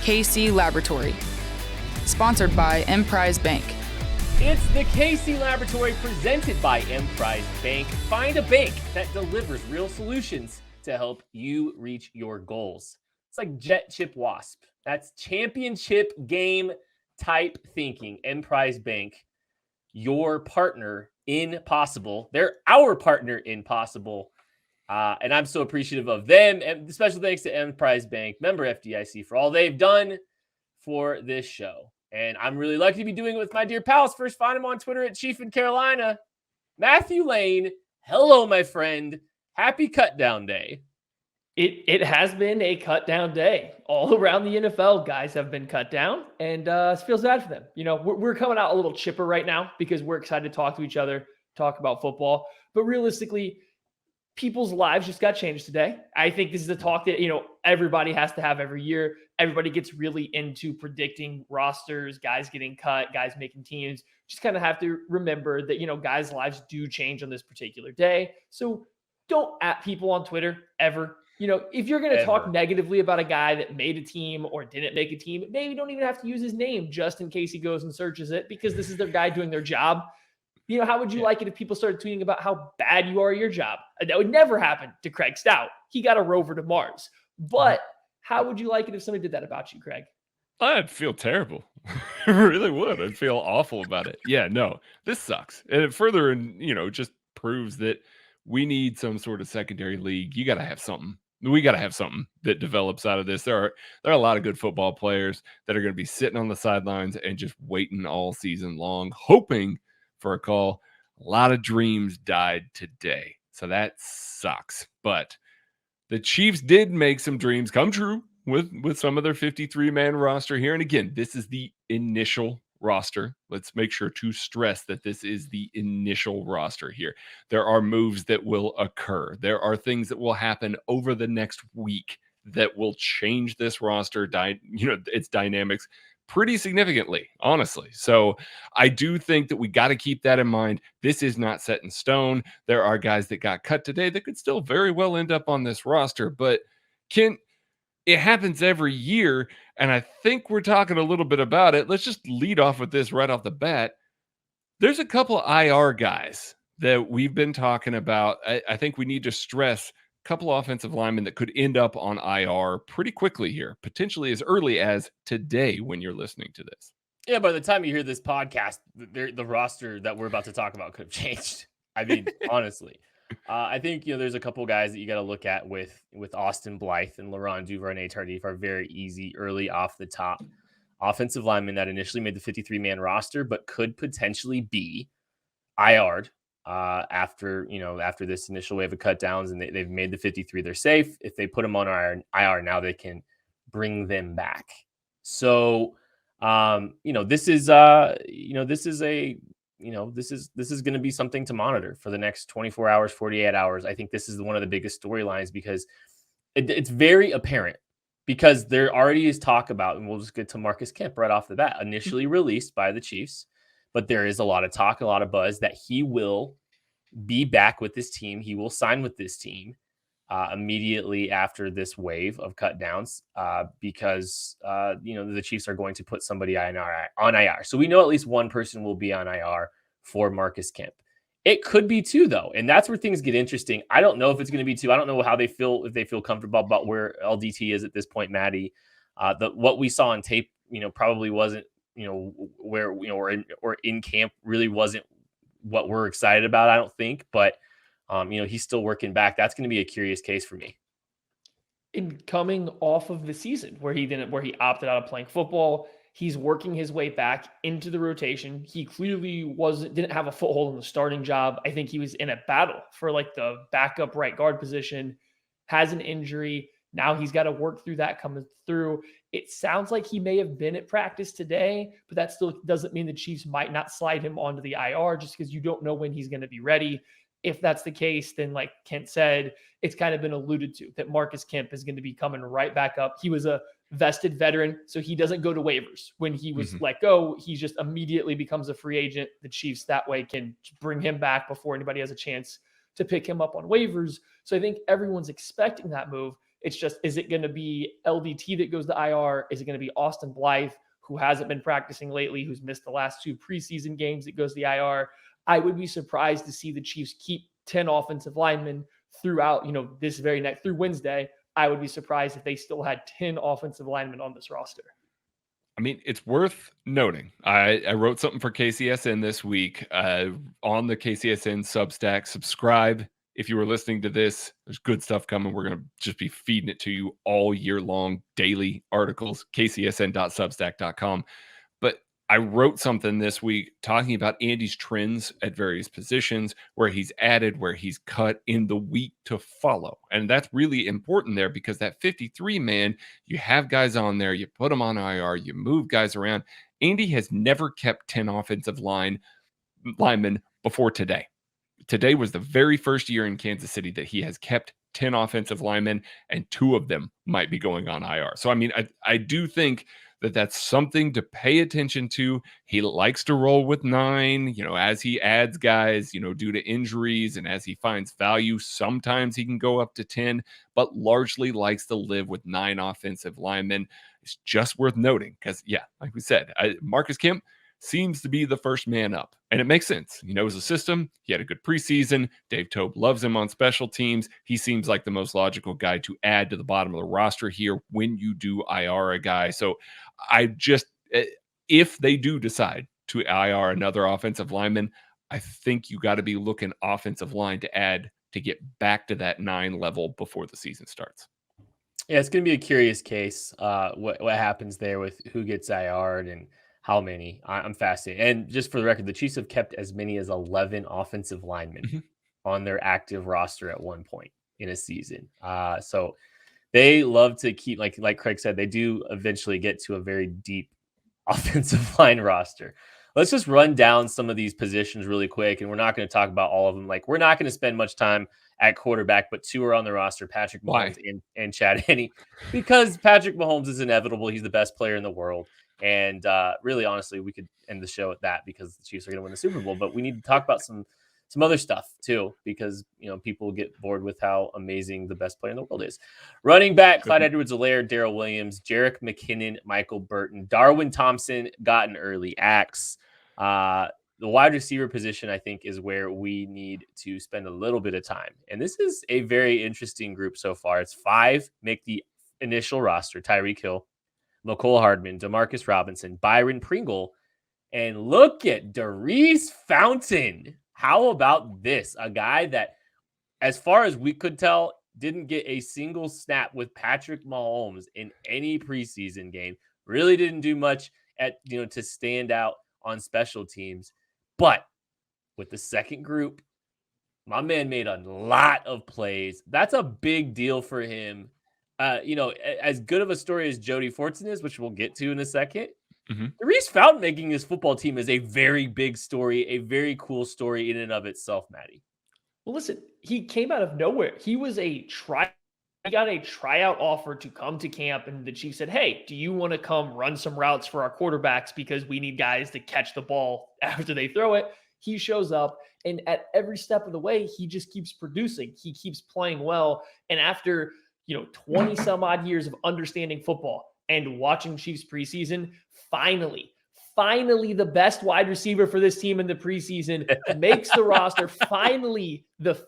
KC Laboratory. Sponsored by Emprise Bank. It's the KC Laboratory presented by Emprise Bank. Find a bank that delivers real solutions to help you reach your goals. It's like Jet Chip Wasp. That's championship game type thinking. Emprise Bank, your partner in possible. They're our partner in possible. And I'm so appreciative of them. And special thanks to Emprise Bank, member FDIC, for all they've done for this show. And I'm really lucky to be doing it with my dear pals. First, find him on Twitter at Chief in Carolina. Matthew Lane. Hello, my friend. Happy cut down day. It has been a cut down day. All around the NFL, guys have been cut down, and it feels bad for them. You know, we're coming out a little chipper right now because we're excited to talk to each other, talk about football. But realistically, people's lives just got changed today. I think this is a talk that, everybody has to have every year. Everybody gets really into predicting rosters, guys getting cut, guys making teams. Just kind of have to remember that, guys' lives do change on this particular day. So don't at people on Twitter ever. If you're going to talk negatively about a guy that made a team or didn't make a team, maybe don't even have to use his name just in case he goes and searches it, because this is their guy doing their job. How would you like it if people started tweeting about how bad you are at your job? That would never happen to Craig Stout. He got a rover to Mars. But how would you like it if somebody did that about you, Craig? I'd feel terrible. I really would. I'd feel awful about it. Yeah, no, this sucks. And it further, just proves that we need some sort of secondary league. You got to have something. We got to have something that develops out of this. There are a lot of good football players that are going to be sitting on the sidelines and just waiting all season long, hoping for a call. A lot of dreams died today. So that sucks. But the Chiefs did make some dreams come true with some of their 53-man roster here. And again, this is the initial roster. Let's make sure to stress that this is the initial roster here. There are moves that will occur. There are things that will happen over the next week that will change this roster, its dynamics pretty significantly, honestly. So I do think that we got to keep that in mind. This is not set in stone. There are guys that got cut today that could still very well end up on this roster, but it happens every year, and I think we're talking a little bit about it. Let's just lead off with this right off the bat. There's a couple of IR guys that we've been talking about. I think we need to stress a couple of offensive linemen that could end up on IR pretty quickly here, potentially as early as today when you're listening to this. Yeah, by the time you hear this podcast, the roster that we're about to talk about could have changed. I mean, honestly. I think, there's a couple guys that you got to look at with Austin Blythe and Laurent Duvernay-Tardif are very easy early off the top offensive linemen that initially made the 53-man roster, but could potentially be IR'd after this initial wave of cut downs, and they've made the 53. They're safe. If they put them on IR now, they can bring them back. So, this is going to be something to monitor for the next 24 hours, 48 hours. I think this is one of the biggest storylines because it's very apparent, because there already is talk about, and we'll just get to Marcus Kemp right off the bat, initially released by the Chiefs, but there is a lot of talk, a lot of buzz that he will be back with this team. He will sign with this team immediately after this wave of cut downs because the Chiefs are going to put somebody on IR. So we know at least one person will be on IR for Marcus Kemp. It could be two, though, and that's where things get interesting. I don't know if it's going to be two. I don't know how they feel, if they feel comfortable about where LDT is at this point, Maddie. What we saw on tape, probably wasn't, where or in camp really wasn't what we're excited about, I don't think, but he's still working back. That's going to be a curious case for me. In coming off of the season where he opted out of playing football, he's working his way back into the rotation. He clearly didn't have a foothold in the starting job. I think he was in a battle for like the backup right guard position, has an injury. Now he's got to work through that coming through. It sounds like he may have been at practice today, but that still doesn't mean the Chiefs might not slide him onto the IR just because you don't know when he's going to be ready. If that's the case, then like Kent said, it's kind of been alluded to that Marcus Kemp is going to be coming right back up. He was a vested veteran, so he doesn't go to waivers. When he was let go, he just immediately becomes a free agent. The Chiefs that way can bring him back before anybody has a chance to pick him up on waivers. So I think everyone's expecting that move. It's just, is it going to be LDT that goes to IR? Is it going to be Austin Blythe, who hasn't been practicing lately, who's missed the last 2 preseason games, that goes to the IR? I would be surprised to see the Chiefs keep 10 offensive linemen throughout, this very next through Wednesday. I would be surprised if they still had 10 offensive linemen on this roster. I mean, it's worth noting. I wrote something for KCSN this week on the KCSN Substack. Subscribe if you were listening to this. There's good stuff coming. We're going to just be feeding it to you all year long, daily articles, kcsn.substack.com. But I wrote something this week talking about Andy's trends at various positions, where he's added, where he's cut in the week to follow. And that's really important there, because that 53 man, you have guys on there, you put them on IR, you move guys around. Andy has never kept 10 offensive linemen before today. Today was the very first year in Kansas City that he has kept 10 offensive linemen, and 2 of them might be going on IR. So, I mean, I do think that that's something to pay attention to. He likes to roll with 9, as he adds guys, due to injuries, and as he finds value, sometimes he can go up to 10, but largely likes to live with 9 offensive linemen. It's just worth noting because, like we said, Marcus Kemp seems to be the first man up, and it makes sense. He knows the system. He had a good preseason. Dave Tobe loves him on special teams. He seems like the most logical guy to add to the bottom of the roster here when you do IR a guy. So if they do decide to IR another offensive lineman, I think you got to be looking offensive line to add to get back to that 9 level before the season starts. Yeah, it's going to be a curious case. What happens there with who gets IR'd and how many. I'm fascinated. And just for the record, the Chiefs have kept as many as 11 offensive linemen on their active roster at one point in a season. So they love to keep, like Craig said, they do eventually get to a very deep offensive line roster. Let's just run down some of these positions really quick, and we're not going to talk about all of them. We're not going to spend much time at quarterback, but 2 are on the roster, Patrick Mahomes and Chad Henne, because Patrick Mahomes is inevitable. He's the best player in the world. And really, honestly, we could end the show at that because the Chiefs are going to win the Super Bowl. But we need to talk about some other stuff too, because people get bored with how amazing the best player in the world is. Running back, Clyde Edwards-Helaire, Darrell Williams, Jerick McKinnon, Michael Burton, Darwin Thompson got an early axe. The wide receiver position, I think, is where we need to spend a little bit of time. And this is a very interesting group so far. It's 5 make the initial roster: Tyreek Hill, Mecole Hardman, Demarcus Robinson, Byron Pringle, and look at Daurice Fountain. How about this? A guy that, as far as we could tell, didn't get a single snap with Patrick Mahomes in any preseason game. Really didn't do much to stand out on special teams. But with the second group, my man made a lot of plays. That's a big deal for him. As good of a story as Jody Fortson is, which we'll get to in a second, Daurice Fountain making this football team is a very big story, a very cool story in and of itself, Maddie. Well, listen, he came out of nowhere. He was he got a tryout offer to come to camp, and the Chiefs said, hey, do you want to come run some routes for our quarterbacks because we need guys to catch the ball after they throw it? He shows up, and at every step of the way, he just keeps producing. He keeps playing well, and after 20 some odd years of understanding football and watching Chiefs preseason, finally the best wide receiver for this team in the preseason makes the roster. Finally, the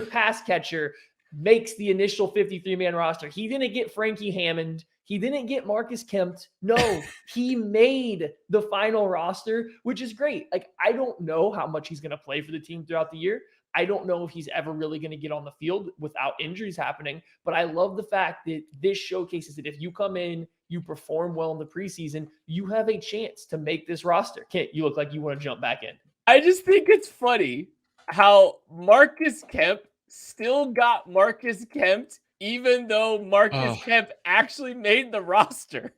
pass catcher makes the initial 53-man roster. He didn't get Frankie Hammond. He didn't get Marcus Kemp. No, he made the final roster, which is great. I don't know how much he's going to play for the team throughout the year. I don't know if he's ever really going to get on the field without injuries happening, but I love the fact that this showcases that if you come in, you perform well in the preseason, you have a chance to make this roster. Kent, you look like you want to jump back in. I just think it's funny how Marcus Kemp still got Marcus Kemp, even though Marcus Kemp actually made the roster.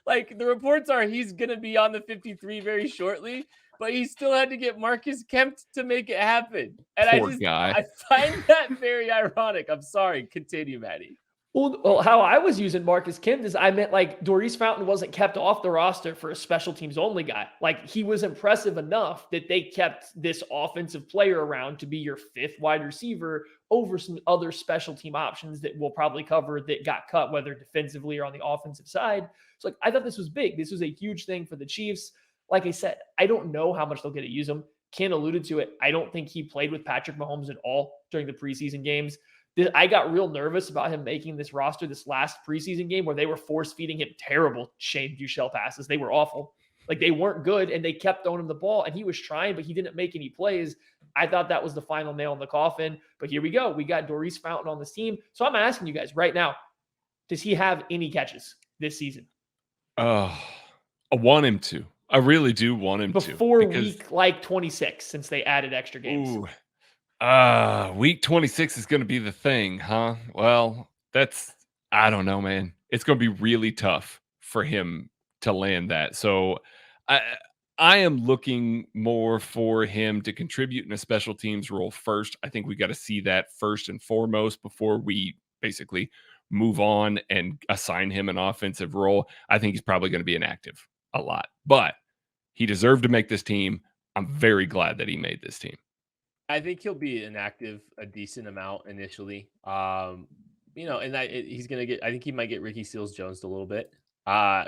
The reports are he's going to be on the 53 very shortly, but he still had to get Marcus Kemp to make it happen. And Poor guy. I find that very ironic. I'm sorry. Continue, Maddie. Well, how I was using Marcus Kim is I meant like Daurice Fountain wasn't kept off the roster for a special teams only guy. Like he was impressive enough that they kept this offensive player around to be your fifth wide receiver over some other special team options that we'll probably cover that got cut, whether defensively or on the offensive side. So like I thought this was big. This was a huge thing for the Chiefs. Like I said, I don't know how much they'll get to use him. Ken alluded to it. I don't think he played with Patrick Mahomes at all during the preseason games. I got real nervous about him making this roster this last preseason game where they were force feeding him terrible Shane Buechele passes. They were awful. Like they weren't good and they kept throwing him the ball and he was trying, but he didn't make any plays. I thought that was the final nail in the coffin, but here we go. We got Daurice Fountain on this team. So I'm asking you guys right now, does he have any catches this season? I want him to. I really do want him before week like 26, since they added extra games. Week 26 is going to be the thing, huh? Well, I don't know, man. It's going to be really tough for him to land that. So I am looking more for him to contribute in a special teams role first. I think we got to see that first and foremost before we basically move on and assign him an offensive role. I think he's probably going to be inactive a lot, but he deserved to make this team. I'm very glad that he made this team. I think he'll be inactive a decent amount initially. And he's going to get, I think he might get Ricky Seals-Jones a little bit.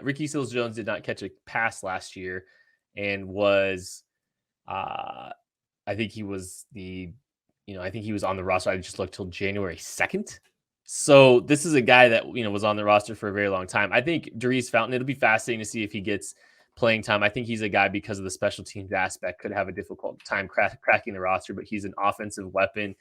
Ricky Seals-Jones did not catch a pass last year and was, I think he was on the roster. I just looked till January 2nd. So this is a guy that, was on the roster for a very long time. I think Daurice Fountain, it'll be fascinating to see if he gets playing time. I think he's a guy, because of the special teams aspect, could have a difficult time cracking the roster, but he's an offensive weapon,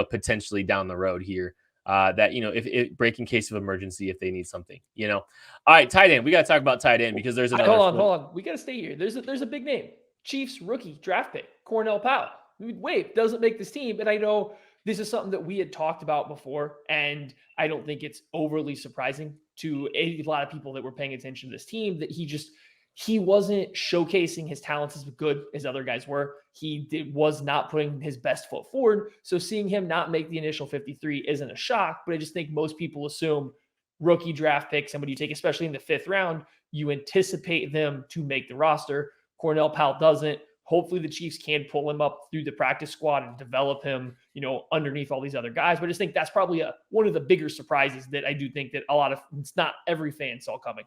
potentially down the road here. That, if break in case of emergency, if they need something, All right, tight end. We got to talk about tight end because there's another. Hold on. We got to stay here. There's a big name. Chiefs rookie draft pick, Cornell Powell. Wait, doesn't make this team. And I know this is something that we had talked about before, and I don't think it's overly surprising to a lot of people that were paying attention to this team that he wasn't showcasing his talents as good as other guys were. He was not putting his best foot forward. So seeing him not make the initial 53 isn't a shock, but I just think most people assume rookie draft pick, somebody you take, especially in the 5th round, you anticipate them to make the roster. Cornell Powell doesn't. Hopefully the Chiefs can pull him up through the practice squad and develop him, underneath all these other guys. But I just think that's probably one of the bigger surprises that I do think that it's not every fan saw coming.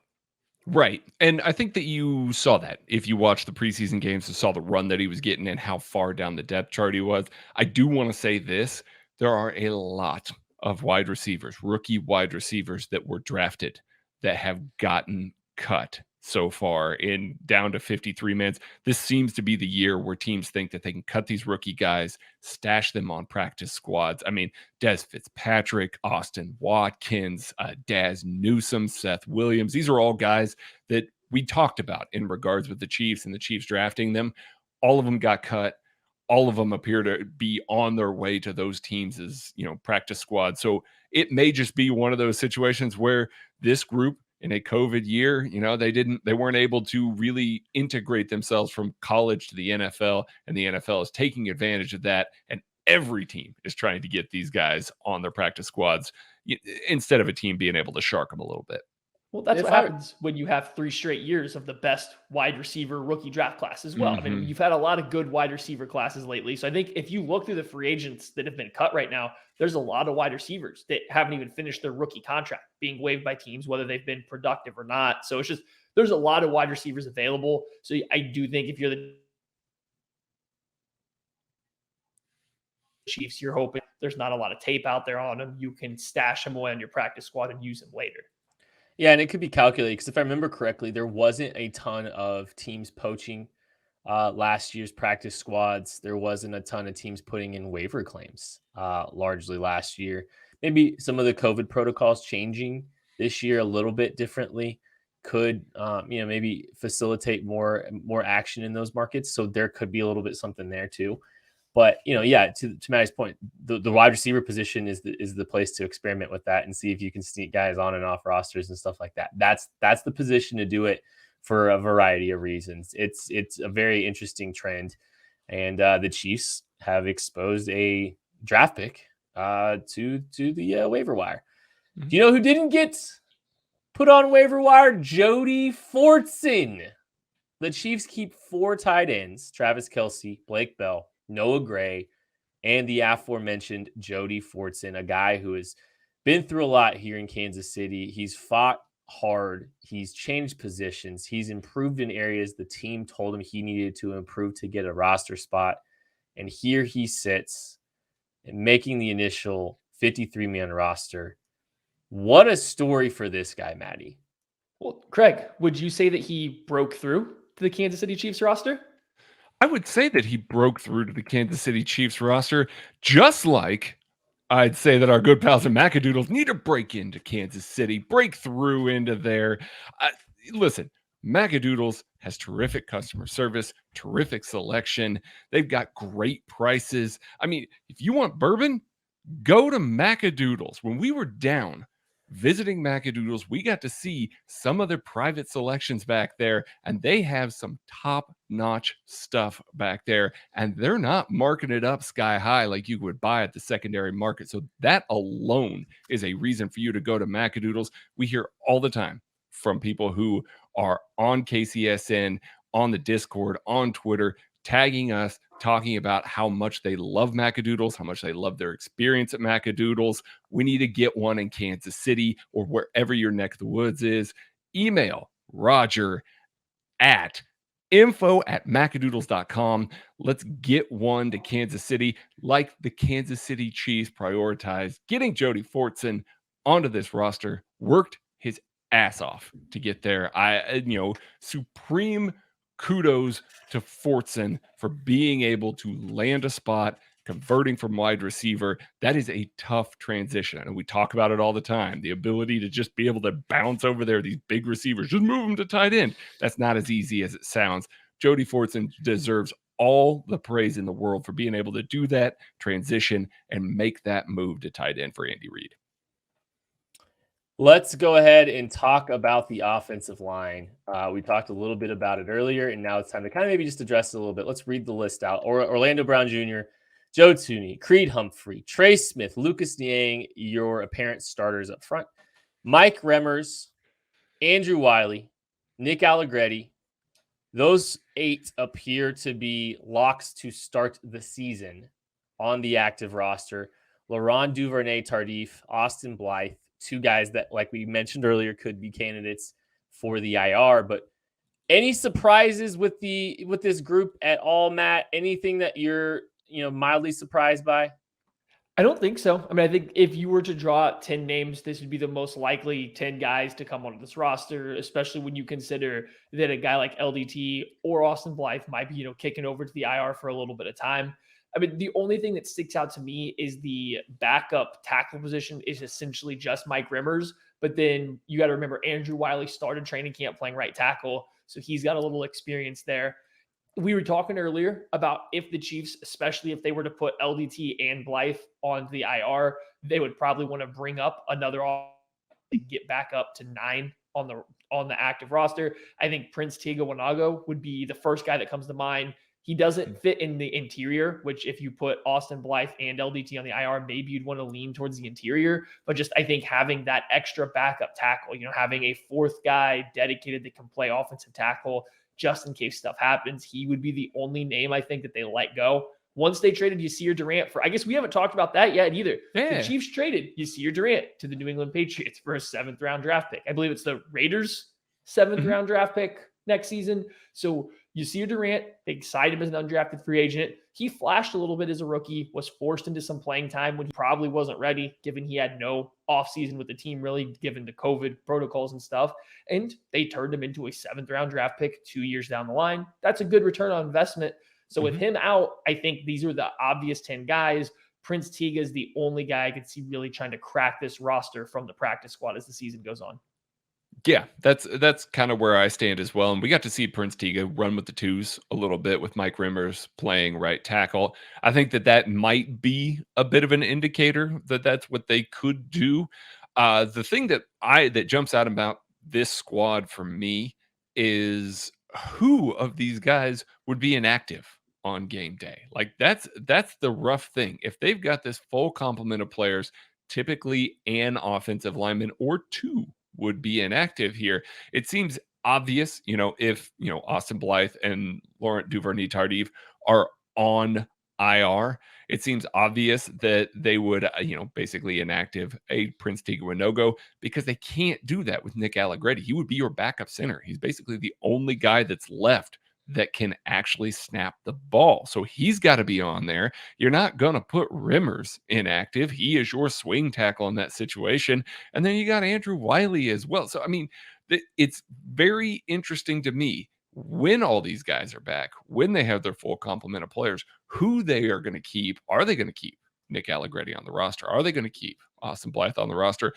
Right. And I think that you saw that if you watched the preseason games and saw the run that he was getting and how far down the depth chart he was. I do want to say this. There are a lot of wide receivers, rookie wide receivers that were drafted that have gotten cut so far in down to 53 minutes. This seems to be the year where teams think that they can cut these rookie guys, stash them on practice squads. I mean, Des Fitzpatrick, Austin Watkins, Daz Newsome, Seth Williams. These are all guys that we talked about in regards with the Chiefs and the Chiefs drafting them. All of them got cut. All of them appear to be on their way to those teams as, practice squad. So it may just be one of those situations where this group in a COVID year, they weren't able to really integrate themselves from college to the NFL, and the NFL is taking advantage of that. And every team is trying to get these guys on their practice squads instead of a team being able to shark them a little bit. Well, that's what happens when you have 3 straight years of the best wide receiver rookie draft class as well. Mm-hmm. I mean, you've had a lot of good wide receiver classes lately. So I think if you look through the free agents that have been cut right now, there's a lot of wide receivers that haven't even finished their rookie contract being waived by teams, whether they've been productive or not. So it's just, there's a lot of wide receivers available. So I do think if you're the Chiefs, you're hoping there's not a lot of tape out there on them. You can stash them away on your practice squad and use them later. Yeah, and it could be calculated because if I remember correctly, there wasn't a ton of teams poaching last year's practice squads. There wasn't a ton of teams putting in waiver claims largely last year. Maybe some of the COVID protocols changing this year a little bit differently could, maybe facilitate more action in those markets. So there could be a little bit something there too. But, to Maddie's point, the wide receiver position is the place to experiment with that and see if you can sneak guys on and off rosters and stuff like that. That's the position to do it for a variety of reasons. It's a very interesting trend. And the Chiefs have exposed a draft pick to the waiver wire. Do you know who didn't get put on waiver wire? Jody Fortson. The Chiefs keep 4 tight ends: Travis Kelce, Blake Bell, Noah Gray, and the aforementioned Jody Fortson, a guy who has been through a lot here in Kansas City. He's fought hard. He's changed positions. He's improved in areas the team told him he needed to improve to get a roster spot. And here he sits and making the initial 53-man roster. What a story for this guy, Maddie. Well, Craig, would you say that he broke through to the Kansas City Chiefs roster? I would say that he broke through to the Kansas City Chiefs roster, just like I'd say that our good pals at Macadoodles need to break into Kansas City, break through into there. Listen, Macadoodles has terrific customer service, terrific selection. They've got great prices. I mean, if you want bourbon, go to Macadoodles. When we were down visiting Macadoodles, we got to see some of their private selections back there, and they have some top-notch stuff back there, and they're not marking it up sky high like you would buy at the secondary market. So that alone is a reason for you to go to Macadoodles. We hear all the time from people who are on KCSN, on the Discord, on Twitter, tagging us, talking about how much they love Macadoodles, how much they love their experience at Macadoodles. We need to get one in Kansas City or wherever your neck of the woods is. Email Roger at info@macadoodles.com. Let's get one to Kansas City, like the Kansas City Chiefs prioritized getting Jody Fortson onto this roster, worked his ass off to get there. Supreme kudos to Fortson for being able to land a spot, converting from wide receiver. That is a tough transition. And we talk about it all the time. The ability to just be able to bounce over there, these big receivers, just move them to tight end. That's not as easy as it sounds. Jody Fortson deserves all the praise in the world for being able to do that transition and make that move to tight end for Andy Reid. Let's go ahead and talk about the offensive line. We talked a little bit about it earlier, and now it's time to kind of maybe just address it a little bit. Let's read the list out. Orlando Brown Jr., Joe Thuney, Creed Humphrey, Trey Smith, Lucas Niang, your apparent starters up front, Mike Remmers, Andrew Wiley, Nick Allegretti. Those 8 appear to be locks to start the season on the active roster. Laurent Duvernay-Tardif, Austin Blythe, 2 guys that, like we mentioned earlier, could be candidates for the IR. But any surprises with this group at all, Matt? Anything that you're mildly surprised by? I don't think so. I mean, I think if you were to draw out 10 names, this would be the most likely 10 guys to come onto this roster, especially when you consider that a guy like LDT or Austin Blythe might be, kicking over to the IR for a little bit of time. I mean, the only thing that sticks out to me is the backup tackle position is essentially just Mike Remmers. But then you got to remember Andrew Wiley started training camp playing right tackle. So he's got a little experience there. We were talking earlier about if the Chiefs, especially if they were to put LDT and Blythe on the IR, they would probably want to bring up another to get back up to 9 on the active roster. I think Prince Tega Wanago would be the first guy that comes to mind. He doesn't fit in the interior, which if you put Austin Blythe and LDT on the IR, maybe you'd want to lean towards the interior. But just I think having that extra backup tackle, having a 4th guy dedicated that can play offensive tackle just in case stuff happens, he would be the only name I think that they let go. Once they traded Yasir Durant I guess we haven't talked about that yet either. Yeah. The Chiefs traded Yasir Durant to the New England Patriots for a 7th round draft pick. I believe it's the Raiders' 7th round draft pick next season. So Yasir Durant, they signed him as an undrafted free agent. He flashed a little bit as a rookie, was forced into some playing time when he probably wasn't ready, given he had no offseason with the team, really, given the COVID protocols and stuff. And they turned him into a 7th round draft pick 2 years down the line. That's a good return on investment. So with him out, I think these are the obvious 10 guys. Prince Tega is the only guy I could see really trying to crack this roster from the practice squad as the season goes on. Yeah, that's kind of where I stand as well. And we got to see Prince Tega run with the 2s a little bit with Mike Remmers playing right tackle. I think that might be a bit of an indicator that that's what they could do. The thing that jumps out about this squad for me is who of these guys would be inactive on game day. Like that's the rough thing. If they've got this full complement of players, typically an offensive lineman or two would be inactive here. It seems obvious, if, Austin Blythe and Laurent Duvernay-Tardif are on IR, it seems obvious that they would, basically inactive a Prince Tega Wanogho, because they can't do that with Nick Allegretti. He would be your backup center. He's basically the only guy that's left that can actually snap the ball. So he's got to be on there. You're not going to put Rimmers inactive. He is your swing tackle in that situation. And then you got Andrew Wiley as well. So, I mean, it's very interesting to me when all these guys are back, when they have their full complement of players, who they are going to keep. Are they going to keep Nick Allegretti on the roster? Are they going to keep Austin Blythe on the roster?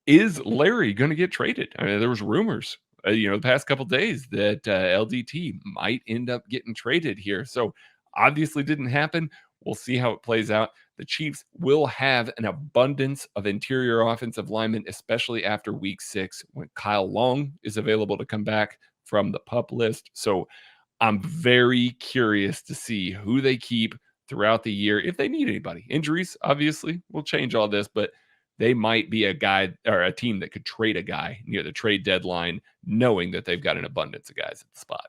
Is Larry going to get traded? I mean, there was rumors, the past couple of days that LDT might end up getting traded here. So obviously didn't happen. We'll see how it plays out. The Chiefs will have an abundance of interior offensive linemen, especially after week 6, when Kyle Long is available to come back from the PUP list. So I'm very curious to see who they keep throughout the year. If they need anybody, injuries obviously will change all this, but they might be a guy or a team that could trade a guy near the trade deadline, knowing that they've got an abundance of guys at the spot.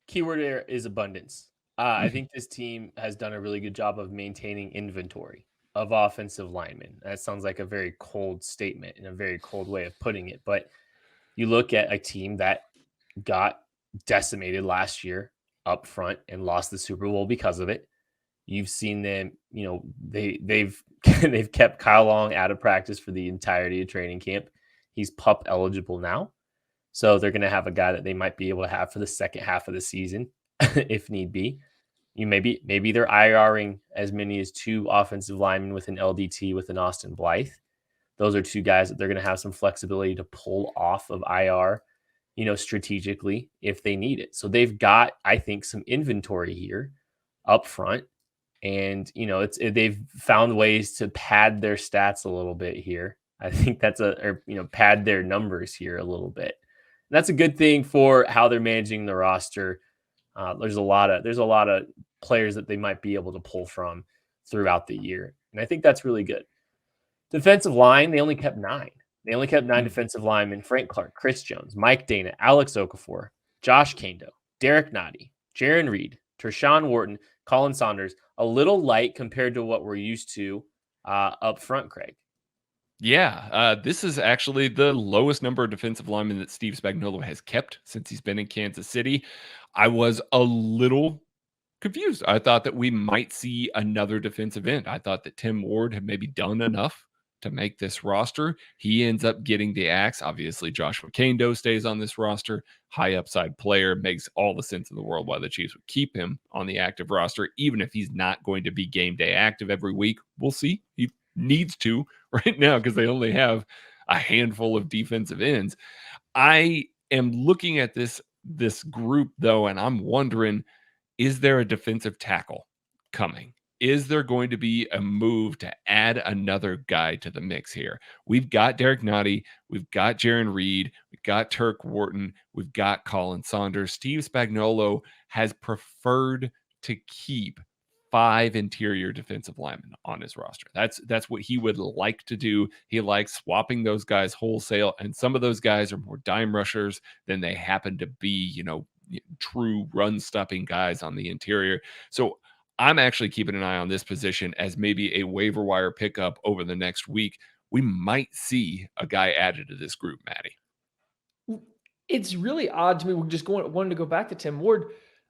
Keyword there is abundance. I think this team has done a really good job of maintaining inventory of offensive linemen. That sounds like a very cold statement and a very cold way of putting it. But you look at a team that got decimated last year up front and lost the Super Bowl because of it. You've seen them, they've they've kept Kyle Long out of practice for the entirety of training camp. He's PUP eligible now. So they're going to have a guy that they might be able to have for the second half of the season if need be. Maybe they're IRing as many as 2 offensive linemen with an LDT with an Austin Blythe. Those are 2 guys that they're going to have some flexibility to pull off of IR, strategically if they need it. So they've got, I think, some inventory here up front. And, they've found ways to pad their stats a little bit here. I think pad their numbers here a little bit. And that's a good thing for how they're managing the roster. There's a lot of players that they might be able to pull from throughout the year. And I think that's really good. Defensive line, they only kept 9. They only kept 9 defensive linemen: Frank Clark, Chris Jones, Mike Dana, Alex Okafor, Josh Kando, Derek Nottie, Jaron Reed, Tershawn Wharton, Colin Saunders. A little light compared to what we're used to up front, Craig. Yeah, this is actually the lowest number of defensive linemen that Steve Spagnuolo has kept since he's been in Kansas City. I was a little confused. I thought that we might see another defensive end. I thought that Tim Ward had maybe done enough to make this roster. He ends up getting the axe. Obviously, Joshua Kando stays on this roster. High upside player. Makes all the sense in the world why the Chiefs would keep him on the active roster, even if he's not going to be game day active every week. We'll see. He needs to right now because they only have a handful of defensive ends. I am looking at this group, though, and I'm wondering, is there a defensive tackle coming? Is there going to be a move to add another guy to the mix here? We've got Derek Nottie. We've got Jaron Reed. We've got Turk Wharton. We've got Colin Saunders. Steve Spagnuolo has preferred to keep 5 interior defensive linemen on his roster. That's what he would like to do. He likes swapping those guys wholesale, and some of those guys are more dime rushers than they happen to be, true run-stopping guys on the interior. So I'm actually keeping an eye on this position as maybe a waiver wire pickup over the next week. We might see a guy added to this group, Maddie. It's really odd to me. We're just wanting to go back to Tim Ward.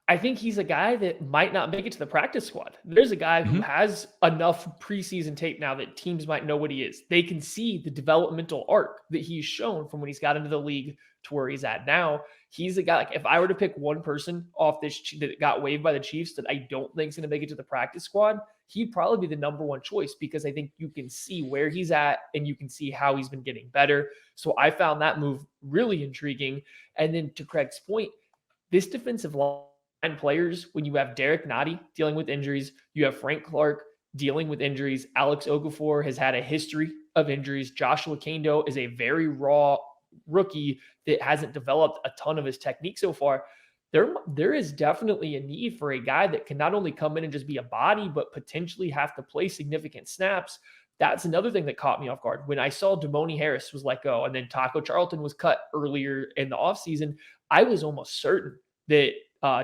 I think he's a guy that might not make it to the practice squad. There's a guy who has enough preseason tape now that teams might know what he is. They can see the developmental arc that he's shown from when he's got into the league to where he's at now. He's a guy, like, if I were to pick one person off this that got waived by the Chiefs that I don't think is going to make it to the practice squad, he'd probably be the number one choice because I think you can see where he's at and you can see how he's been getting better. So I found that move really intriguing. And then to Craig's point, this defensive line players, when you have Derek Nottie dealing with injuries, you have Frank Clark dealing with injuries, Alex Okafor has had a history of injuries, Joshua Kando is a very raw rookie that hasn't developed a ton of his technique so far. There is definitely a need for a guy that can not only come in and just be a body, but potentially have to play significant snaps That's another thing that caught me off guard. When I saw Damoni Harris was let go and then Taco Charlton was cut earlier in the offseason, I was almost certain that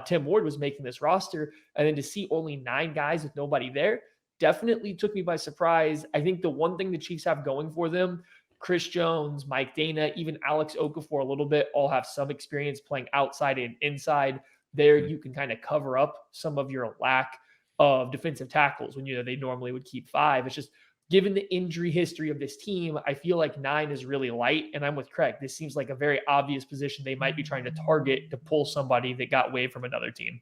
Tim Ward was making this roster. And then to see only 9 guys with nobody there definitely took me by surprise. I think the one thing the Chiefs have going for them, Chris Jones, Mike Dana, even Alex Okafor a little bit, all have some experience playing outside and inside. There you can kind of cover up some of your lack of defensive tackles when they normally would keep 5. It's just, given the injury history of this team, I feel like 9 is really light. And I'm with Craig. This seems like a very obvious position they might be trying to target to pull somebody that got waived from another team.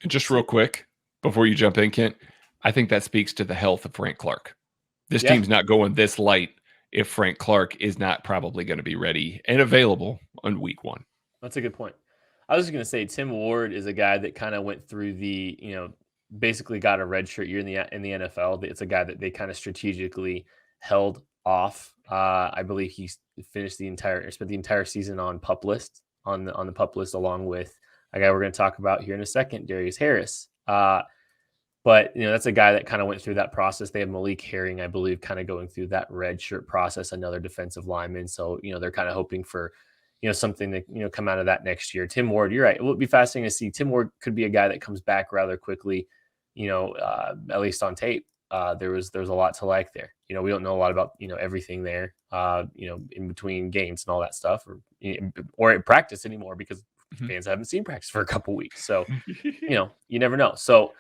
Just real quick, before you jump in, Kent, I think that speaks to the health of Frank Clark. This team's not going this light if Frank Clark is not probably going to be ready and available on week 1. That's a good point. I was just going to say Tim Ward is a guy that kind of went through the, basically got a redshirt year in the NFL. It's a guy that they kind of strategically held off. I believe he spent the entire season on PUP list on the PUP list, along with a guy we're going to talk about here in a second, Darius Harris. But that's a guy that kind of went through that process. They have Malik Herring, I believe, kind of going through that redshirt process, another defensive lineman. So they're kind of hoping for something that come out of that next year. Tim Ward, you're right. It would be fascinating to see. Tim Ward could be a guy that comes back rather quickly. At least on tape, there's a lot to like there. We don't know a lot about, everything there, in between games and all that stuff or at practice anymore because fans haven't seen practice for a couple weeks. So, you never know. So,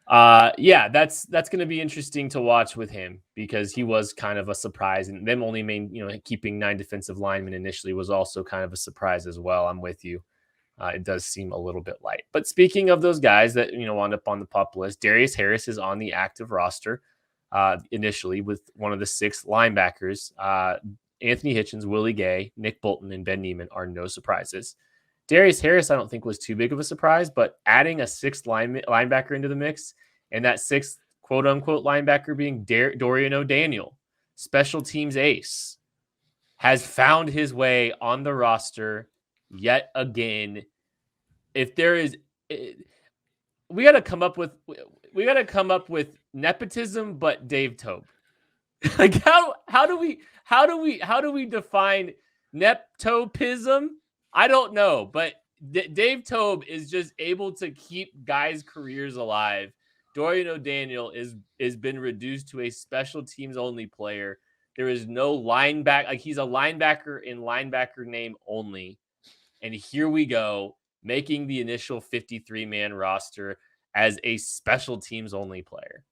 that's going to be interesting to watch with him because he was kind of a surprise, and them only keeping 9 defensive linemen initially was also kind of a surprise as well. I'm with you. It does seem a little bit light. But speaking of those guys that, wound up on the PUP list, Darius Harris is on the active roster initially with one of the 6 linebackers. Anthony Hitchens, Willie Gay, Nick Bolton, and Ben Neiman are no surprises. Darius Harris, I don't think, was too big of a surprise, but adding a 6th linebacker into the mix, and that 6th quote-unquote linebacker being Dorian O'Daniel, special teams ace, has found his way on the roster yet again. If there is, we got to come up with nepotism, but Dave Tobe. Like how do we define neptopism? I don't know, but Dave Tobe is just able to keep guys' careers alive. Dorian O'Daniel is been reduced to a special teams only player. There is no linebacker. Like, he's a linebacker in linebacker name only. And here we go, making the initial 53-man roster as a special teams only player.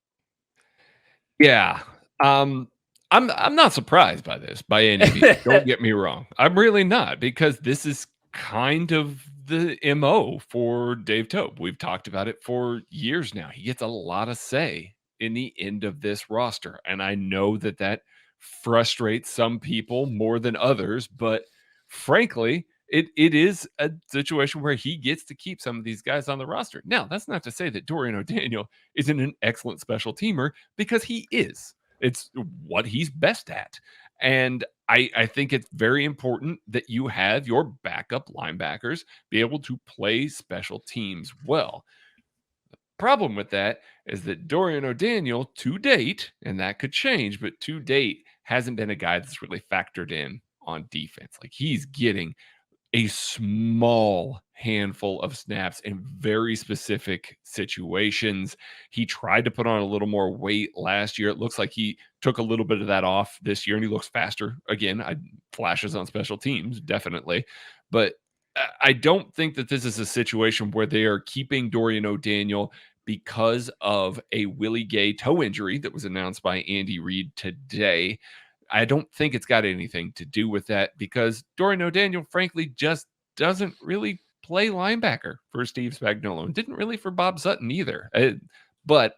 Yeah. I'm not surprised by this by any means. Don't get me wrong. I'm really not, because this is kind of the MO for Dave Tobe. We've talked about it for years now. He gets a lot of say in the end of this roster. And I know that frustrates some people more than others, but frankly, it is a situation where he gets to keep some of these guys on the roster. Now, that's not to say that Dorian O'Daniel isn't an excellent special teamer, because he is. It's what he's best at. And I think it's very important that you have your backup linebackers be able to play special teams well. The problem with that is that Dorian O'Daniel, to date, and that could change, but to date, hasn't been a guy that's really factored in on defense. Like, he's getting a small handful of snaps in very specific situations. He tried to put on a little more weight last year. It looks like he took a little bit of that off this year, and he looks faster. Again, flashes on special teams, definitely. But I don't think that this is a situation where they are keeping Dorian O'Daniel because of a Willie Gay toe injury that was announced by Andy Reid today. I don't think it's got anything to do with that, because Dorian O'Daniel, frankly, just doesn't really play linebacker for Steve Spagnuolo, and didn't really for Bob Sutton either. But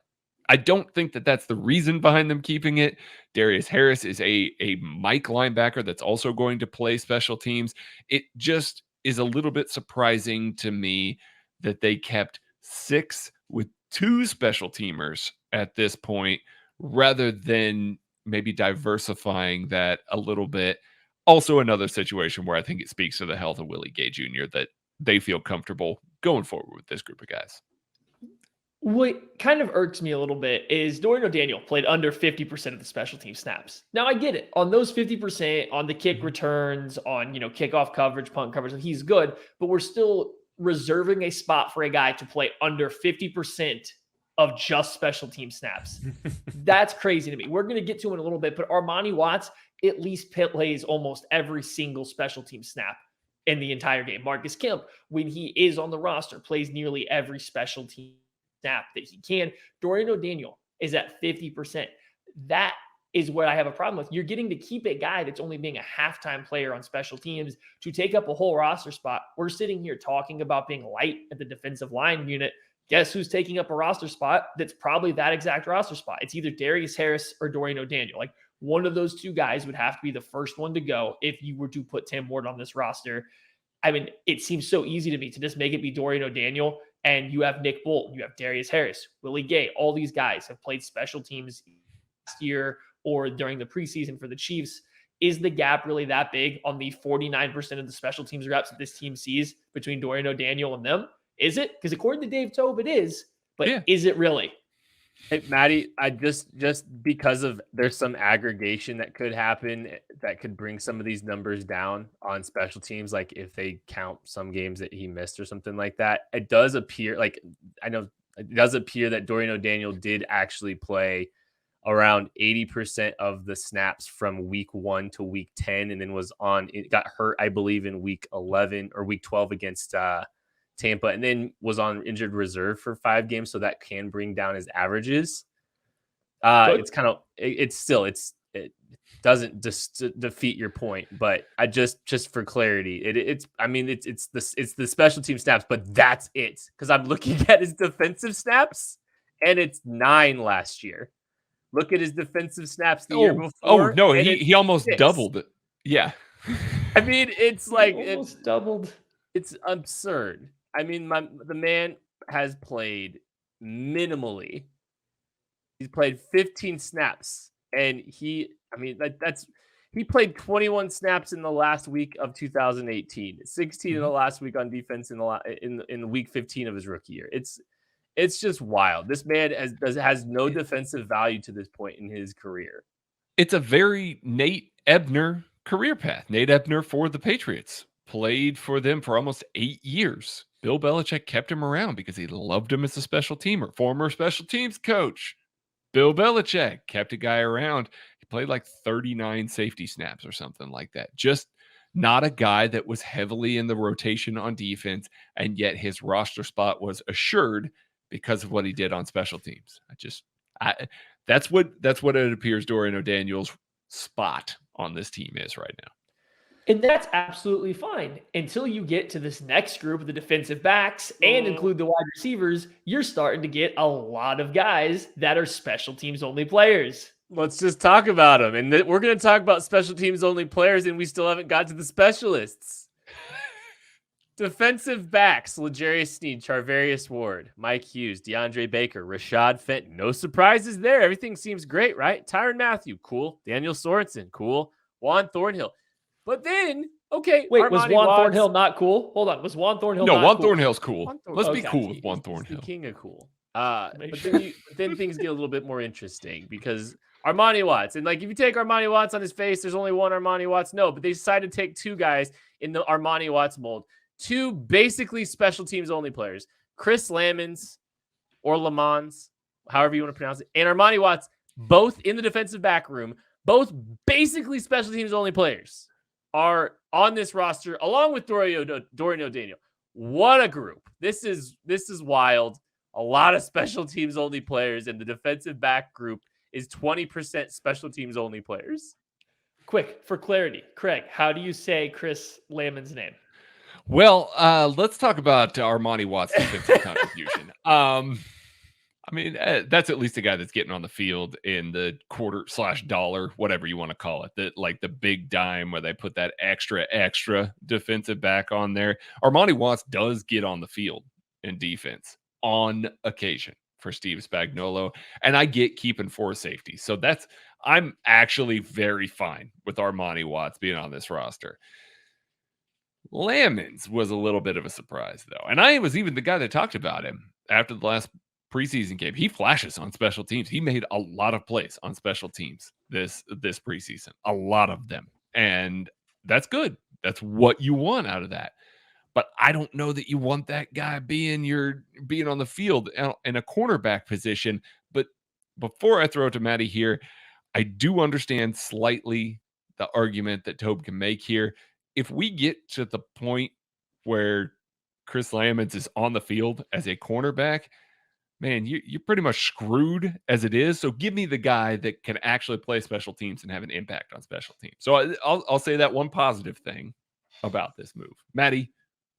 I don't think that that's the reason behind them keeping it. Darius Harris is a Mike linebacker that's also going to play special teams. It just is a little bit surprising to me that they kept 6 with 2 special teamers at this point, rather than maybe diversifying that a little bit. Also, another situation where I think it speaks to the health of Willie Gay Jr. that they feel comfortable going forward with this group of guys. What kind of irks me a little bit is Dorian O'Daniel played under 50% of the special team snaps. Now I get it. On those 50%, on the kick returns, on kickoff coverage, punt coverage, he's good, but we're still reserving a spot for a guy to play under 50% of just special team snaps. That's crazy to me. We're going to get to him in a little bit, but Armani Watts at least plays almost every single special team snap in the entire game. Marcus Kemp, when he is on the roster, plays nearly every special team snap that he can. Dorian O'Daniel is at 50%. That is what I have a problem with. You're getting to keep a guy that's only being a halftime player on special teams to take up a whole roster spot. We're sitting here talking about being light at the defensive line unit. Guess who's taking up a roster spot that's probably that exact roster spot? It's either Darius Harris or Dorian O'Daniel. Like, one of those two guys would have to be the first one to go if you were to put Tim Ward on this roster. I mean, it seems so easy to me to just make it be Dorian O'Daniel, and you have Nick Bolton, you have Darius Harris, Willie Gay. All these guys have played special teams last year or during the preseason for the Chiefs. Is the gap really that big on the 49% of the special teams reps that this team sees between Dorian O'Daniel and them? Is it? Because according to Dave Tobe, it is. But Is it really? Hey, Maddie, I just because of there's some aggregation that could happen that could bring some of these numbers down on special teams, like if they count some games that he missed or something like that. It does appear that Dorian O'Daniel did actually play around 80% of the snaps from week 1 to week 10, and then got hurt, I believe, in week 11 or week 12 against Tampa, and then was on injured reserve for 5 games, so that can bring down his averages. It doesn't defeat your point, but I just for clarity, it's the special team snaps, but that's it, because I'm looking at his defensive snaps, and it's 9 last year. Look at his defensive snaps the year before. Oh no, he almost 6. doubled it. Yeah, I mean, it's like almost doubled. It's absurd. I mean, the man has played minimally. He's played 15 snaps, and he played 21 snaps in the last week of 2018, 16 in the last week on defense in week 15 of his rookie year. It's just wild. This man has no defensive value to this point in his career. It's a very Nate Ebner career path. Nate Ebner for the Patriots played for them for almost 8 years. Bill Belichick kept him around because he loved him as a special teamer. Former special teams coach Bill Belichick kept a guy around. He played like 39 safety snaps or something like that. Just not a guy that was heavily in the rotation on defense, and yet his roster spot was assured because of what he did on special teams. That's what it appears Dorian O'Daniel's spot on this team is right now. And that's absolutely fine until you get to this next group of the defensive backs and include the wide receivers. You're starting to get a lot of guys that are special teams only players. Let's just talk about them. And we're going to talk about special teams only players, and we still haven't got to the specialists. Defensive backs: L'Jarius Sneed, Charvarius Ward, Mike Hughes, DeAndre Baker, Rashad Fenton. No surprises there. Everything seems great, right? Tyrann Mathieu, cool. Daniel Sorensen, cool. Juan Thornhill. But then, okay. Wait, was Juan Thornhill not cool? Hold on. Was Juan Thornhill not cool? No, Juan Thornhill's cool. Let's be cool with Juan Thornhill. He's the king of cool. But then things get a little bit more interesting because Armani Watts. And like, if you take Armani Watts on his face, there's only one Armani Watts. No, but they decided to take 2 guys in the Armani Watts mold. 2 basically special teams only players. Chris Lamons or Lamons, however you want to pronounce it, and Armani Watts, both in the defensive back room, both basically special teams only players, are on this roster along with Dorian O'Daniel. What a group. This is wild. A lot of special teams only players, and the defensive back group is 20% special teams only players. Quick, for clarity, Craig, how do you say Chris Lamon's name? Well, let's talk about Armani Watts' defensive contribution. I mean, that's at least a guy that's getting on the field in the quarter/dollar, whatever you want to call it, like the big dime where they put that extra defensive back on there. Armani Watts does get on the field in defense on occasion for Steve Spagnuolo, and I get keeping 4 safety. So I'm actually very fine with Armani Watts being on this roster. Lamons was a little bit of a surprise, though, and I was even the guy that talked about him after the last preseason game. He flashes on special teams. He made a lot of plays on special teams this preseason, a lot of them. And that's good. That's what you want out of that. But I don't know that you want that guy being on the field in a cornerback position. But before I throw it to Maddie here, I do understand slightly the argument that Tobe can make here. If we get to the point where Chris Lamons is on the field as a cornerback, man, you're pretty much screwed as it is. So give me the guy that can actually play special teams and have an impact on special teams. So I'll say that one positive thing about this move. Maddie,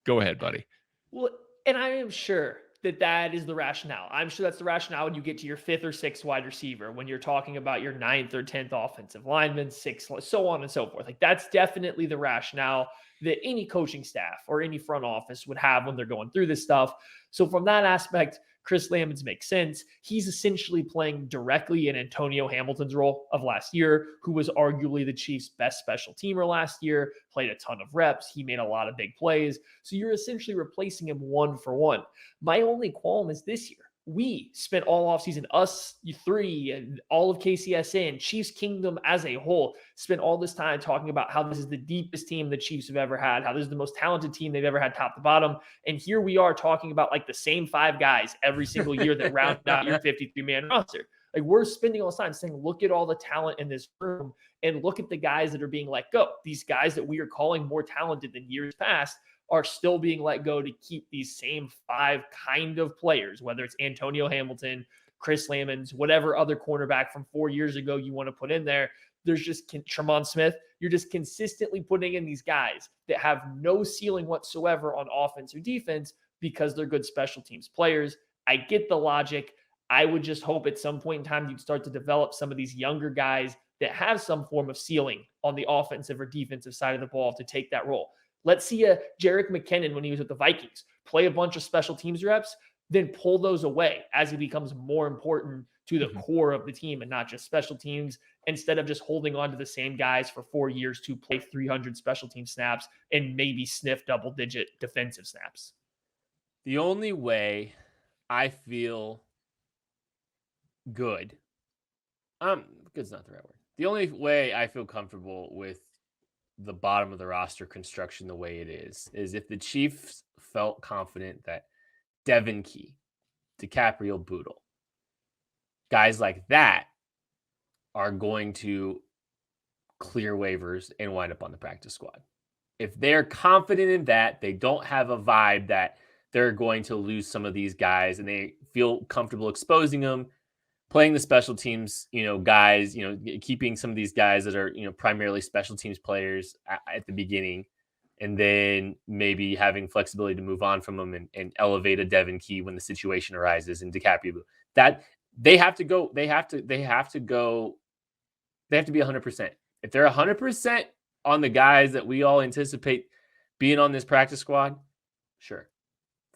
go ahead, buddy. Well, and I am sure that is the rationale. I'm sure that's the rationale when you get to your 5th or 6th wide receiver, when you're talking about your 9th or 10th offensive lineman, 6th, so on and so forth. Like, that's definitely the rationale that any coaching staff or any front office would have when they're going through this stuff. So from that aspect, Chris Lamons makes sense. He's essentially playing directly in Antonio Hamilton's role of last year, who was arguably the Chiefs' best special teamer last year, played a ton of reps. He made a lot of big plays. So you're essentially replacing him 1 for 1. My only qualm is this year. We spent all offseason, us three and all of KCSN, Chiefs Kingdom as a whole, spent all this time talking about how this is the deepest team the Chiefs have ever had, how this is the most talented team they've ever had top to bottom. And here we are talking about like the same 5 guys every single year that round out your 53-man roster. Like, we're spending all this time saying, look at all the talent in this room and look at the guys that are being let go. These guys that we are calling more talented than years past are still being let go to keep these same 5 kind of players, whether it's Antonio Hamilton, Chris Lamons, whatever other cornerback from 4 years ago you want to put in there. There's just Tremont Smith. You're just consistently putting in these guys that have no ceiling whatsoever on offense or defense because they're good special teams players. I get the logic. I would just hope at some point in time you'd start to develop some of these younger guys that have some form of ceiling on the offensive or defensive side of the ball to take that role. Let's see a Jerick McKinnon when he was with the Vikings play a bunch of special teams reps, then pull those away as he becomes more important to the core of the team and not just special teams, instead of just holding on to the same guys for 4 years to play 300 special team snaps and maybe sniff double-digit defensive snaps. The only way I feel good's not the right word. The only way I feel comfortable with the bottom of the roster construction the way it is if the Chiefs felt confident that Devin Key, DiCaprio Boodle, guys like that are going to clear waivers and wind up on the practice squad. If they're confident in that, they don't have a vibe that they're going to lose some of these guys and they feel comfortable exposing them, playing the special teams, guys, keeping some of these guys that are, primarily special teams players at the beginning, and then maybe having flexibility to move on from them and elevate a Devin Key when the situation arises, and DiCaprio. That they have to be 100%. If they're 100% on the guys that we all anticipate being on this practice squad, sure,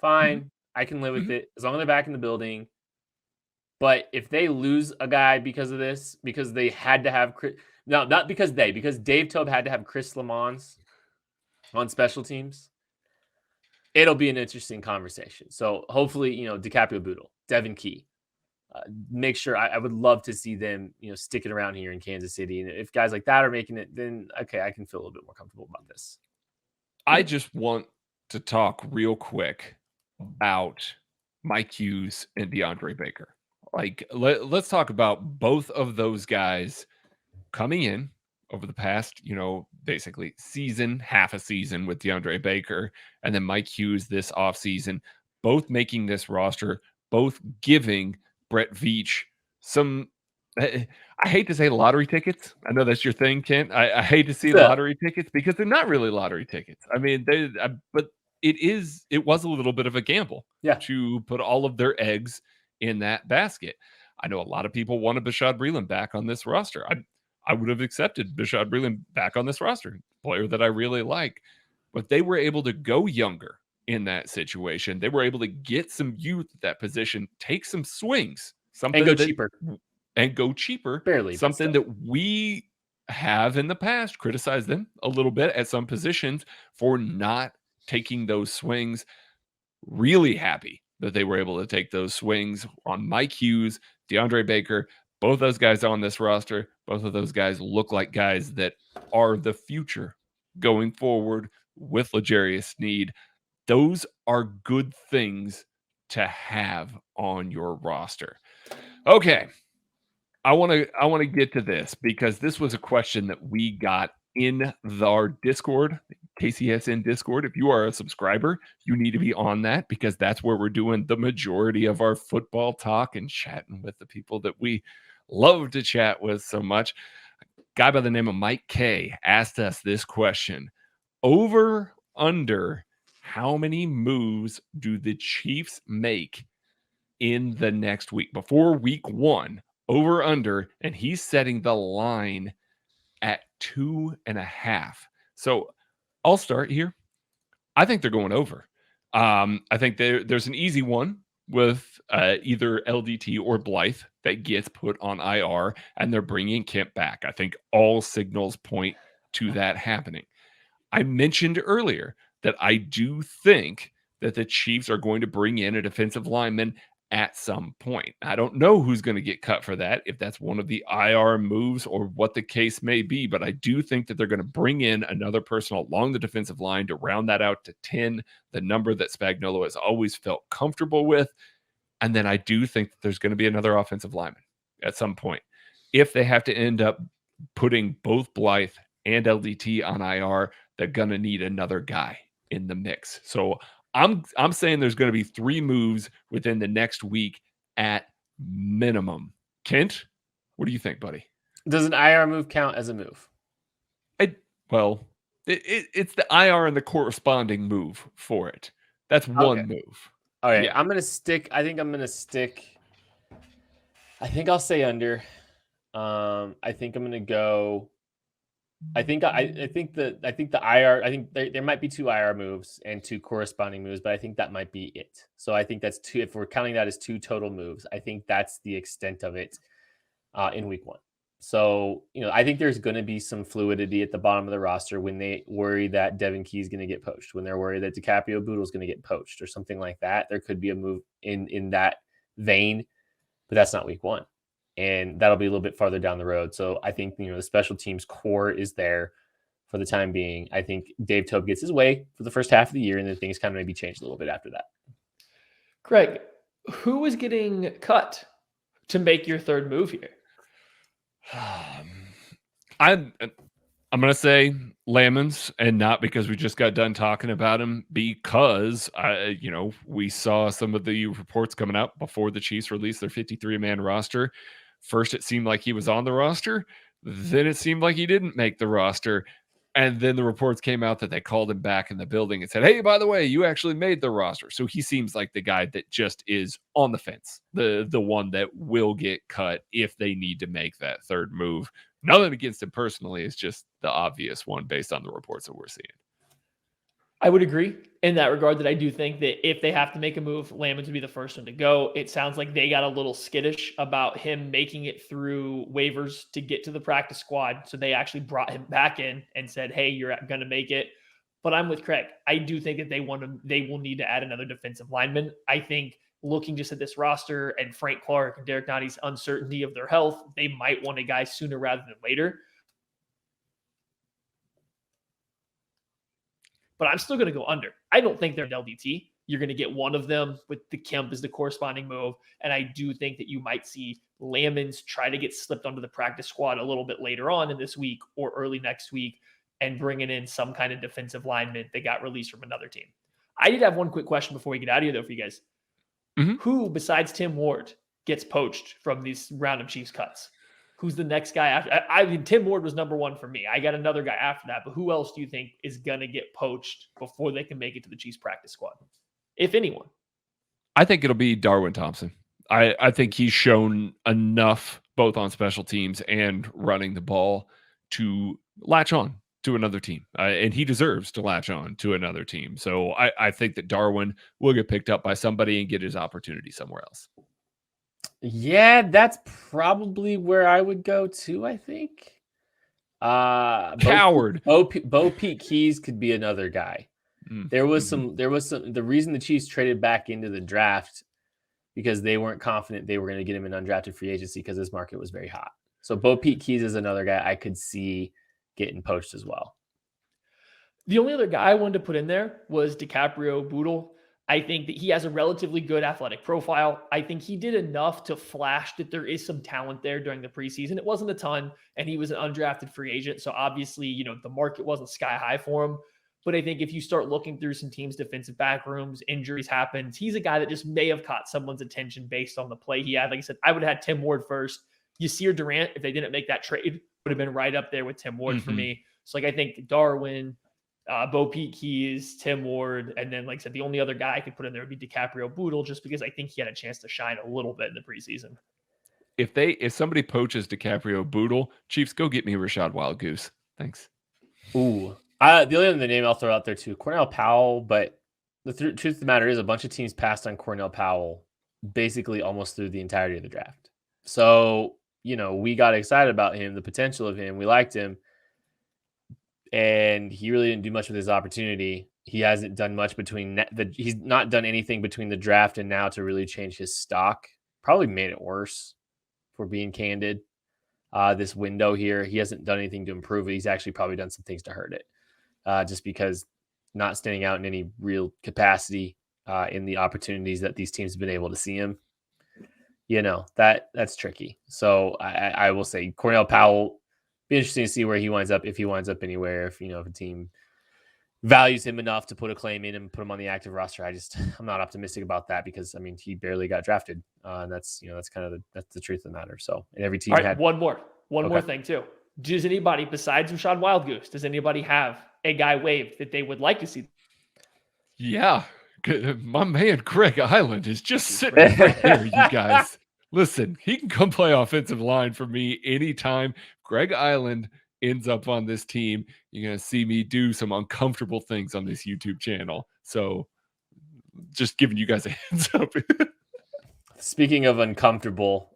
fine, I can live with it as long as they're back in the building. But if they lose a guy because of this, because they had to have because Dave Tobe had to have Chris Lamons on special teams, it'll be an interesting conversation. So hopefully, DiCaprio Boodle, Devin Key, make sure I would love to see them, sticking around here in Kansas City. And if guys like that are making it, then okay, I can feel a little bit more comfortable about this. I just want to talk real quick about Mike Hughes and DeAndre Baker. Like, let's talk about both of those guys coming in over the past, basically half a season with DeAndre Baker, and then Mike Hughes this offseason, both making this roster, both giving Brett Veach some, I hate to say lottery tickets. I know that's your thing, Kent. I hate to see lottery tickets because they're not really lottery tickets. I mean, but it was a little bit of a gamble to put all of their eggs in that basket. I know a lot of people wanted Bashaud Breeland back on this roster. I would have accepted Bashaud Breeland back on this roster, player that I really like. But they were able to go younger in that situation. They were able to get some youth at that position, take some swings, and go cheaper. Barely. Something that we have in the past criticized them a little bit at some positions for not taking those swings. Really happy that they were able to take those swings on Mike Hughes, DeAndre Baker. Both those guys on this roster, both of those guys look like guys that are the future going forward with L'Jarius Sneed. Those are good things to have on your roster. Okay. I want to get to this because this was a question that we got in our Discord, KCSN Discord. If you are a subscriber, you need to be on that because that's where we're doing the majority of our football talk and chatting with the people that we love to chat with so much. A guy by the name of Mike K asked us this question: over, under, how many moves do the Chiefs make in the next week before week 1? Over, under, and he's setting the line at 2.5. So I'll start here. I think they're going over. I think there's an easy one with either LDT or Blythe that gets put on IR, and they're bringing Kemp back. I think all signals point to that happening. I mentioned earlier that I do think that the Chiefs are going to bring in a defensive lineman at some point. I don't know who's going to get cut for that, if that's one of the IR moves or what the case may be, but I do think that they're going to bring in another person along the defensive line to round that out to 10, the number that Spagnuolo has always felt comfortable with. And then I do think that there's going to be another offensive lineman at some point. If they have to end up putting both Blythe and LDT on IR, they're going to need another guy in the mix. So I'm saying there's going to be 3 moves within the next week at minimum. Kent, what do you think, buddy? Does an IR move count as a move? It's the IR and the corresponding move for it. That's one move. All right. Yeah. I think I'll say under. I think I'm going to go. I think the IR. I think there might be 2 IR moves and 2 corresponding moves, but I think that might be it. So I think that's 2. If we're counting that as 2 total moves, I think that's the extent of it in week 1. So I think there's going to be some fluidity at the bottom of the roster when they worry that Devin Key is going to get poached, when they're worried that DiCaprio Boodle is going to get poached or something like that. There could be a move in that vein, but that's not week 1. And that'll be a little bit farther down the road. So I think, the special teams core is there for the time being. I think Dave Toub gets his way for the first half of the year, and then things kind of maybe change a little bit after that. Craig, who is getting cut to make your third move here? I'm going to say Lamons, and not because we just got done talking about him, because we saw some of the reports coming out before the Chiefs released their 53-man roster. First, it seemed like he was on the roster. Then it seemed like he didn't make the roster. And then the reports came out that they called him back in the building and said, hey, by the way, you actually made the roster. So he seems like the guy that just is on the fence, the one that will get cut if they need to make that third move. Nothing against him personally. It's just the obvious one based on the reports that we're seeing. I would agree in that regard that I do think that if they have to make a move, Lamons would be the first one to go. It sounds like they got a little skittish about him making it through waivers to get to the practice squad. So they actually brought him back in and said, hey, you're going to make it. But I'm with Craig. I do think that they will need to add another defensive lineman. I think looking just at this roster and Frank Clark and Derek Notty's uncertainty of their health, they might want a guy sooner rather than later. But I'm still going to go under. I don't think they're an LDT. You're going to get one of them with the Kemp as the corresponding move. And I do think that you might see Lamons try to get slipped onto the practice squad a little bit later on in this week or early next week and bringing in some kind of defensive lineman that got released from another team. I did have one quick question before we get out of here, though, for you guys. Mm-hmm. Who, besides Tim Ward, gets poached from these round of Chiefs cuts? Who's the next guy after? I mean, Tim Ward was number 1 for me. I got another guy after that, but who else do you think is going to get poached before they can make it to the Chiefs practice squad? If anyone. I think it'll be Darwin Thompson. I think he's shown enough both on special teams and running the ball to latch on to another team. And he deserves to latch on to another team. So I think that Darwin will get picked up by somebody and get his opportunity somewhere else. Yeah, that's probably where I would go too, I think. Coward. Bo Pete Keys could be another guy. There was some. The reason the Chiefs traded back into the draft because they weren't confident they were going to get him in undrafted free agency because this market was very hot. So Bo Peep Keys is another guy I could see getting poached as well. The only other guy I wanted to put in there was DiCaprio Bootle. I think that he has a relatively good athletic profile. I think he did enough to flash that there is some talent there during the preseason. It wasn't a ton, and he was an undrafted free agent. So obviously, the market wasn't sky high for him. But I think if you start looking through some teams' defensive back rooms, injuries happen. He's a guy that just may have caught someone's attention based on the play he had. Like I said, I would have had Tim Ward first. Yasir Durant, if they didn't make that trade, would have been right up there with Tim Ward for me. So I think Darwin, Bo Peep Keys, Tim Ward, and then, like I said, the only other guy I could put in there would be DiCaprio Bootle, just because I think he had a chance to shine a little bit in the preseason. If somebody poaches DiCaprio Bootle, Chiefs, go get me Rashad Wildgoose. Thanks. Ooh. The only other name I'll throw out there too, Cornell Powell, but the truth of the matter is a bunch of teams passed on Cornell Powell basically almost through the entirety of the draft. So, we got excited about him, the potential of him. We liked him. And he really didn't do much with his opportunity. He hasn't done much he's not done anything between the draft and now to really change his stock. Probably made it worse, if we're being candid. This window here, he hasn't done anything to improve it. He's actually probably done some things to hurt it. Just because not standing out in any real capacity in the opportunities that these teams have been able to see him. That's tricky. So I will say Cornell Powell, be interesting to see where he winds up, if he winds up anywhere, if a team values him enough to put a claim in and put him on the active roster. I'm not optimistic about that because he barely got drafted. And that's that's the truth of the matter. So, and every team had one more thing too. Does anybody besides Rashad Wildgoose, does anybody have a guy waived that they would like to see? Yeah. My man, Craig Island is just sitting right there, you guys. Listen, he can come play offensive line for me anytime Greg Island ends up on this team. You're going to see me do some uncomfortable things on this YouTube channel. So just giving you guys a heads up. Speaking of uncomfortable,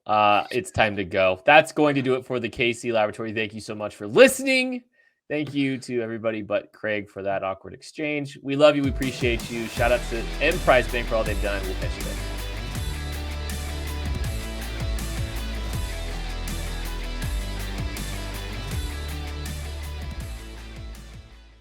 it's time to go. That's going to do it for the KC Laboratory. Thank you so much for listening. Thank you to everybody but Craig for that awkward exchange. We love you. We appreciate you. Shout out to Emprise Bank for all they've done. We'll catch you later.